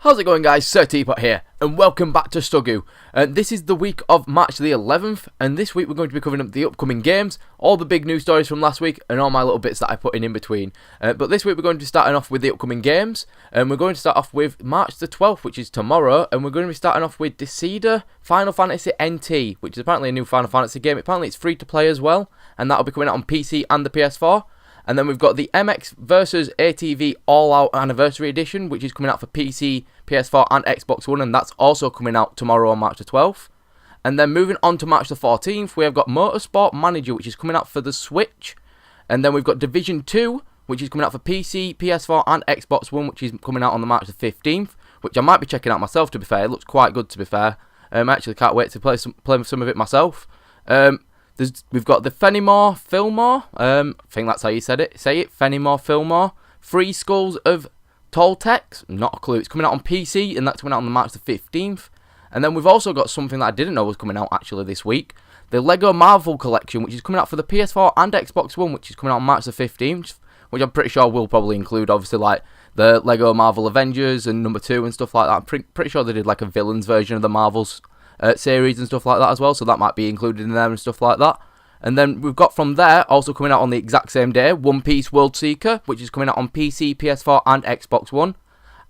How's it going, guys? Sir Teapot here, and welcome back to STGU. This is the week of March the 11th, and this week we're going to be covering up the upcoming games, all the big news stories from last week, and all my little bits that I put in between. But this week we're going to be starting off with the upcoming games, and we're going to start off with March the 12th, which is tomorrow, and we're going to be starting off with Deceiver Final Fantasy NT, which is apparently a new Final Fantasy game. Apparently it's free to play as well, and that'll be coming out on PC and the PS4. And then we've got the MX vs ATV All Out Anniversary Edition, which is coming out for PC, PS4 and Xbox One, and that's also coming out tomorrow on March the 12th. And then moving on to March the 14th, we have got Motorsport Manager, which is coming out for the Switch. And then we've got Division 2, which is coming out for PC, PS4 and Xbox One, which is coming out on the March the 15th, which I might be checking out myself, to be fair. It looks quite good, to be fair. I actually can't wait to play some of it myself. We've got the Fenimore Fillmore, I think that's how you say it, Fenimore Fillmore, Free Skulls of Toltecs, not a clue, it's coming out on PC, and that's coming out on March the 15th, and then we've also got something that I didn't know was coming out actually this week, the Lego Marvel Collection, which is coming out for the PS4 and Xbox One, which is coming out on March the 15th, which I'm pretty sure will probably include, obviously, like, the Lego Marvel Avengers and number 2 and stuff like that. I'm pretty sure they did, like, a villains version of the Marvels series and stuff like that as well, so that might be included in there and stuff like that. And then we've got from there, also coming out on the exact same day, One Piece World Seeker, which is coming out on PC, PS4 and Xbox One.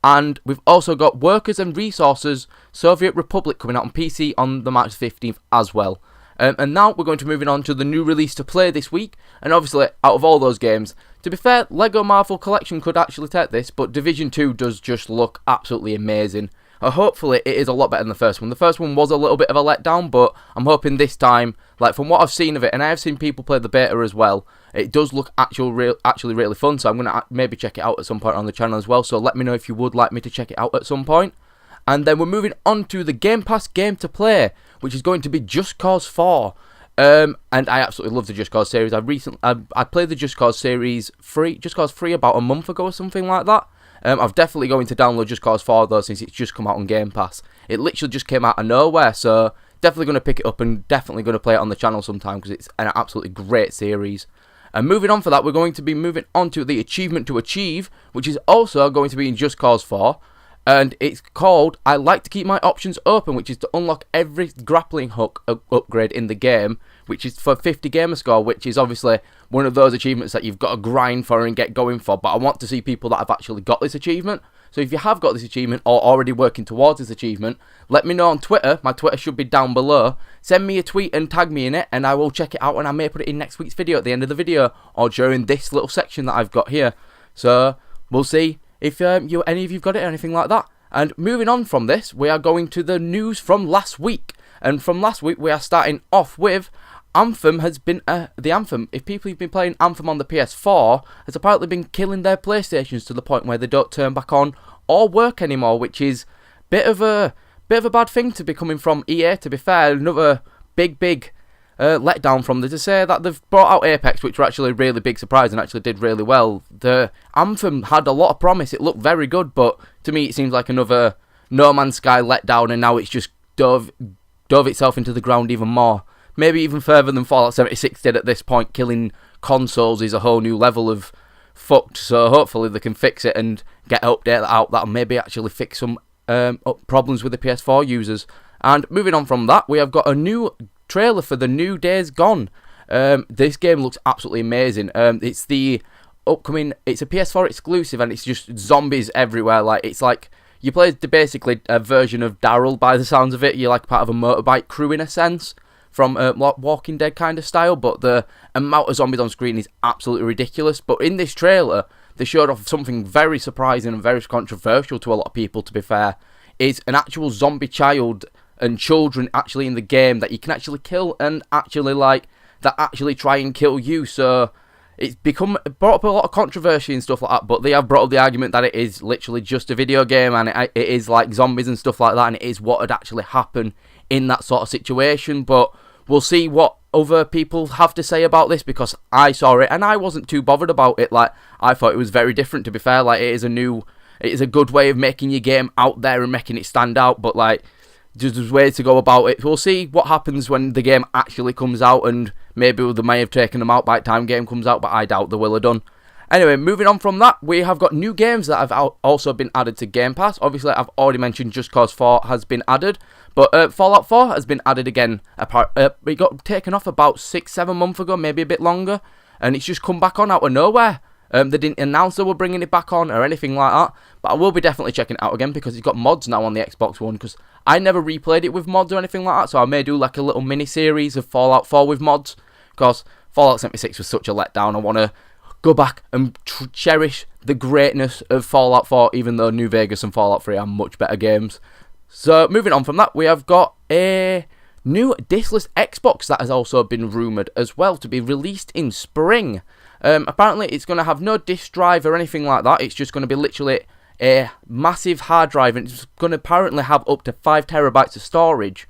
And we've also got Workers and Resources Soviet Republic coming out on PC on the March 15th as well. And now we're going to moving on to the new release to play this week, and obviously out of all those games, to be fair, Lego Marvel Collection could actually take this, but Division 2 does just look absolutely amazing. Hopefully it is a lot better than the first one. The first one was a little bit of a letdown, but I'm hoping this time, like from what I've seen of it, and I have seen people play the beta as well, it does look actually really fun, so I'm going to maybe check it out at some point on the channel as well, so let me know if you would like me to check it out at some point. And then we're moving on to the Game Pass game to play, which is going to be Just Cause 4. And I absolutely love the Just Cause series. I played the Just Cause series free about a month ago or something like that. I've definitely going to download Just Cause 4 though, since it's just come out on Game Pass. It literally just came out of nowhere, so definitely going to pick it up and definitely going to play it on the channel sometime, because it's an absolutely great series. And moving on for that, we're going to be moving on to the Achievement to Achieve, which is also going to be in Just Cause 4. And it's called I Like to Keep My Options Open, which is to unlock every grappling hook upgrade in the game, which is for 50 gamer score, which is obviously one of those achievements that you've got to grind for and get going for, but I want to see people that have actually got this achievement. So if you have got this achievement or already working towards this achievement, let me know on Twitter. My Twitter should be down below. Send me a tweet and tag me in it, and I will check it out, and I may put it in next week's video at the end of the video, or during this little section that I've got here. So we'll see if any of you've got it or anything like that. And moving on from this, we are going to the news from last week. And from last week, we are starting off with Anthem has been, the Anthem, if people have been playing Anthem on the PS4, has apparently been killing their PlayStations to the point where they don't turn back on or work anymore, which is a bit of a bad thing to be coming from EA, to be fair. Another big letdown from them, to say that they've brought out Apex, which were actually a really big surprise and actually did really well. The Anthem had a lot of promise, it looked very good, but to me it seems like another No Man's Sky letdown, and now it's just dove itself into the ground even more. Maybe even further than Fallout 76 did at this point. Killing consoles is a whole new level of fucked, so hopefully they can fix it and get an update out that'll maybe actually fix some problems with the PS4 users. And moving on from that, we have got a new trailer for the new Days Gone. This game looks absolutely amazing. It's a PS4 exclusive, and it's just zombies everywhere. It's like you play basically a version of Daryl by the sounds of it. You're like part of a motorbike crew in a sense, from Walking Dead kind of style, but the amount of zombies on screen is absolutely ridiculous. But in this trailer, they showed off something very surprising and very controversial to a lot of people, to be fair. Is an actual zombie child and children actually in the game that you can actually kill, and actually that actually try and kill you. So it's brought up a lot of controversy and stuff like that, but they have brought up the argument that it is literally just a video game, and it is like zombies and stuff like that, and it is what would actually happen in that sort of situation. But we'll see what other people have to say about this, because I saw it and I wasn't too bothered about it. I thought it was very different, to be fair. It is a good way of making your game out there and making it stand out, but there's ways to go about it. We'll see what happens when the game actually comes out, and maybe they may have taken them out by the time the game comes out, but I doubt they will have done. Anyway, moving on from that, we have got new games that have also been added to Game Pass. Obviously, I've already mentioned Just Cause 4 has been added, but Fallout 4 has been added again. It got taken off about 6-7 months ago, maybe a bit longer, and it's just come back on out of nowhere. They didn't announce they were bringing it back on or anything like that, but I will be definitely checking it out again because it's got mods now on the Xbox One, because I never replayed it with mods or anything like that, so I may do like a little mini-series of Fallout 4 with mods, because Fallout 76 was such a letdown. I want to go back and cherish the greatness of Fallout 4, even though New Vegas and Fallout 3 are much better games. So, moving on from that, we have got a new discless Xbox that has also been rumoured as well to be released in spring. Apparently, it's going to have no disc drive or anything like that. It's just going to be literally a massive hard drive, and it's going to apparently have up to 5 terabytes of storage.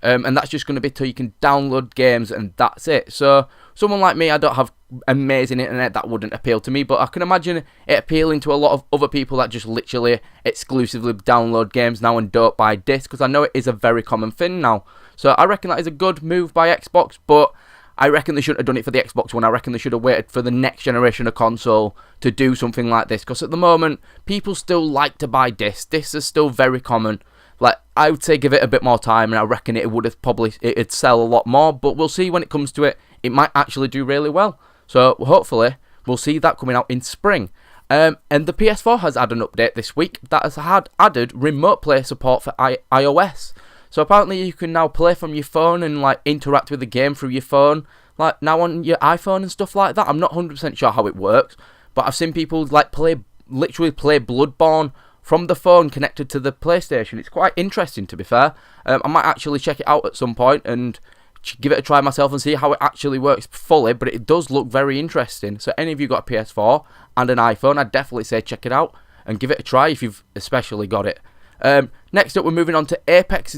And that's just going to be so you can download games, and that's it. So, someone like me, I don't have amazing internet, that wouldn't appeal to me, but I can imagine it appealing to a lot of other people that just literally exclusively download games now and don't buy discs, because I know it is a very common thing now. So I reckon that is a good move by Xbox, but I reckon they shouldn't have done it for the Xbox One. I reckon they should have waited for the next generation of console to do something like this, because at the moment, people still like to buy discs. Discs are still very common. Like, I would say give it a bit more time, and I reckon it'd sell a lot more, but we'll see when it comes to it. It might actually do really well. So, hopefully, we'll see that coming out in spring. And the PS4 has had an update this week that has added remote play support for iOS. So, apparently, you can now play from your phone and, like, interact with the game through your phone, like, now on your iPhone and stuff like that. I'm not 100% sure how it works, but I've seen people, like, literally play Bloodborne from the phone connected to the PlayStation. It's quite interesting, to be fair. I might actually check it out at some point and give it a try myself and see how it actually works fully, but it does look very interesting. So any of you got a PS4 and an iPhone, I'd definitely say check it out and give it a try if you've especially got it. Next up, we're moving on to Apex.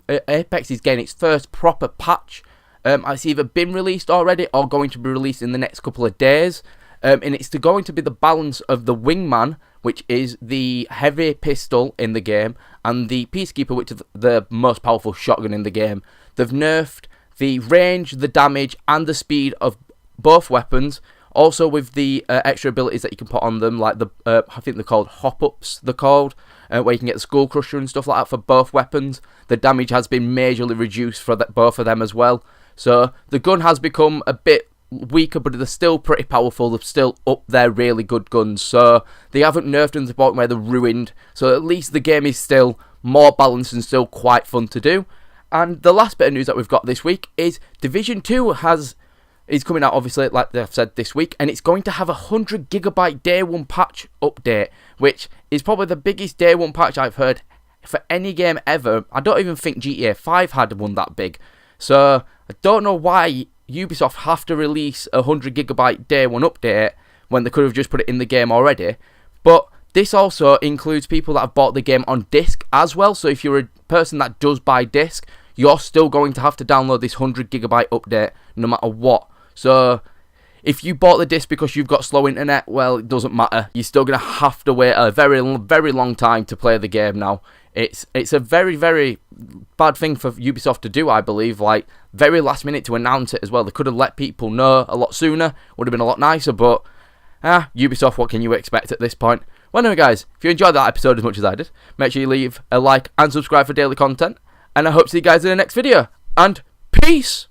Apex is getting its first proper patch. It's either been released already or going to be released in the next couple of days. And it's going to be the balance of the Wingman, which is the heavy pistol in the game, and the Peacekeeper, which is the most powerful shotgun in the game. They've nerfed the range, the damage, and the speed of both weapons. Also with the extra abilities that you can put on them, like I think they're called hop-ups, where you can get the Skull Crusher and stuff like that for both weapons. The damage has been majorly reduced for both of them as well. So the gun has become a bit weaker, but they're still pretty powerful. They're still up there, really good guns. So they haven't nerfed them to the point where they're ruined. So at least the game is still more balanced and still quite fun to do. And the last bit of news that we've got this week is Division 2 is coming out, obviously, like I've said, this week, and it's going to have a 100 gigabyte day one patch update, which is probably the biggest day one patch I've heard for any game ever. I don't even think GTA 5 had one that big. So I don't know why Ubisoft have to release a 100 gigabyte day one update when they could have just put it in the game already. But this also includes people that have bought the game on disc as well. So if you're a person that does buy disc, you're still going to have to download this 100 gigabyte update no matter what. So if you bought the disc because you've got slow internet, well, it doesn't matter. You're still going to have to wait a very, very long time to play the game now. It's a very, very bad thing for Ubisoft to do, I believe. Like, very last minute to announce it as well. They could have let people know a lot sooner. Would have been a lot nicer, but Ubisoft, what can you expect at this point? Well, anyway, guys, if you enjoyed that episode as much as I did, make sure you leave a like and subscribe for daily content. And I hope to see you guys in the next video. And peace!